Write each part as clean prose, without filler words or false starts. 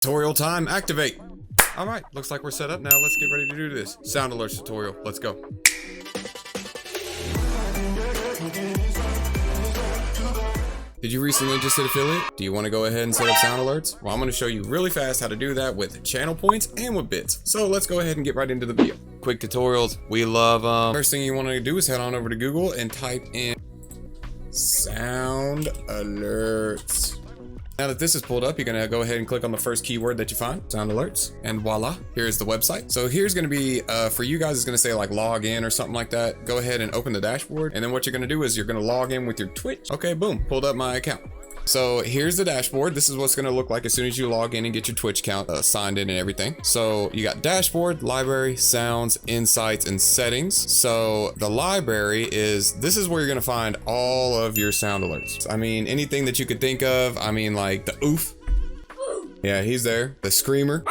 Tutorial time, activate. All right, looks like we're set up now. Let's get ready to do this. Sound alerts tutorial, let's go. Did you recently just hit affiliate? Do you want to go ahead and set up sound alerts? Well, I'm going to show you really fast how to do that with channel points and with bits. So let's go ahead and get right into the video. Quick tutorials, we love them. First thing you want to do is head on over to Google and type in sound alerts. Now that this is pulled up, you're gonna go ahead and click on the first keyword that you find, sound alerts, and voila, here's the website. So here's gonna be, for you guys, it's gonna say like log in or something like that. Go ahead and open the dashboard, and then what you're gonna do is you're gonna log in with your Twitch. Okay, boom, pulled up my account. So here's the dashboard. This is what's gonna look like as soon as you log in and get your Twitch account signed in and everything. So you got dashboard, library, sounds, insights, and settings. So the library this is where you're gonna find all of your sound alerts. I mean, anything that you could think of. I mean, like the oof. Yeah, he's there. The screamer.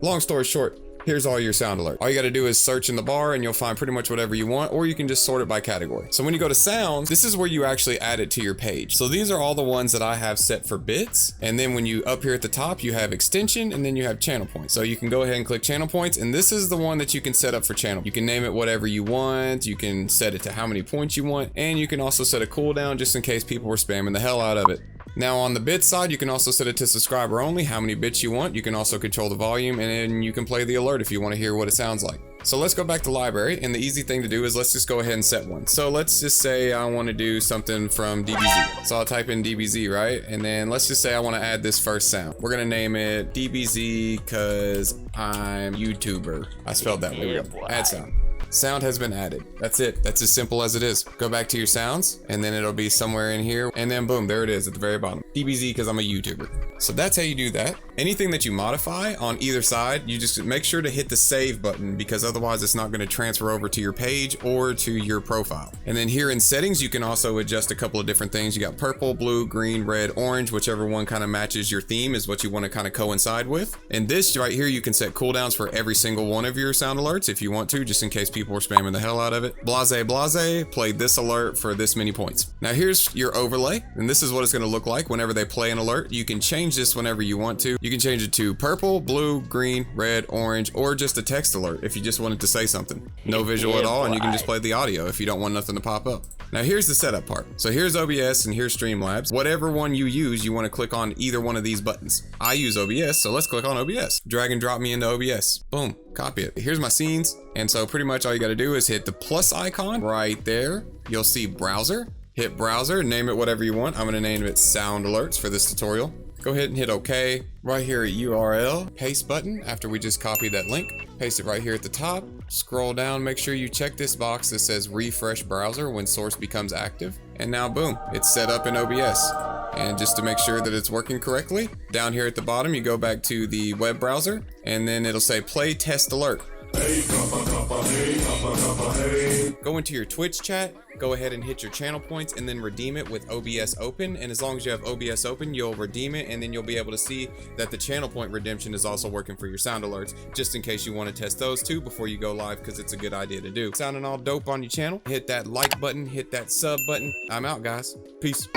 Long story short, here's all your sound alerts. All you gotta do is search in the bar and you'll find pretty much whatever you want, or you can just sort it by category. So when you go to sounds, this is where you actually add it to your page. So these are all the ones that I have set for bits. And then when you up here at the top, you have extension and then you have channel points. So you can go ahead and click channel points, and this is the one that you can set up for channel. You can name it whatever you want. You can set it to how many points you want, and you can also set a cooldown just in case people were spamming the hell out of it. Now on the bit side, you can also set it to subscriber only, how many bits you want. You can also control the volume, and then you can play the alert if you want to hear what it sounds like. So let's go back to library, and the easy thing to do is let's just go ahead and set one. So let's just say I want to do something from DBZ. So I'll type in DBZ, right? And then let's just say I want to add this first sound. We're going to name it DBZ because I'm YouTuber. I spelled that. There we go. Add sound. Sound has been added. That's it. That's as simple as it is. Go back to your sounds, and then it'll be somewhere in here, and then boom, there it is at the very bottom. DBZ because I'm a YouTuber. So that's how you do that. Anything that you modify on either side, you just make sure to hit the save button, because otherwise it's not going to transfer over to your page or to your profile. And then here in settings, you can also adjust a couple of different things. You got purple, blue, green, red, orange, whichever one kind of matches your theme is what you want to kind of coincide with. And this right here, you can set cooldowns for every single one of your sound alerts if you want to, just in case people were spamming the hell out of it. Blase, blase, play this alert for this many points. Now here's your overlay, and this is what it's going to look like whenever they play an alert. You can change this whenever you want to. You can change it to purple, blue, green, red, orange, or just a text alert if you just wanted to say something. No visual at all, and you can just play the audio if you don't want nothing to pop up. Now here's the setup part. So here's OBS and here's Streamlabs. Whatever one you use, you want to click on either one of these buttons. I use OBS, so let's click on OBS. Drag and drop me into OBS. Boom, copy it. Here's my scenes. And so pretty much all you got to do is hit the plus icon right there. You'll see browser. Hit browser, name it whatever you want. I'm going to name it sound alerts for this tutorial. Go ahead and hit OK. Right here at URL, paste button after we just copied that link. Paste it right here at the top. Scroll down, make sure you check this box that says refresh browser when source becomes active. And now boom, it's set up in OBS. And just to make sure that it's working correctly, down here at the bottom, you go back to the web browser, and then it'll say play test alert. Go into your Twitch chat, go ahead and hit your channel points, and then redeem it with OBS open. And as long as you have OBS open, you'll redeem it, and then you'll be able to see that the channel point redemption is also working for your sound alerts, just in case you want to test those too before you go live, because it's a good idea to do. Sounding all dope on your channel, hit that like button, hit that sub button. I'm out, guys. Peace.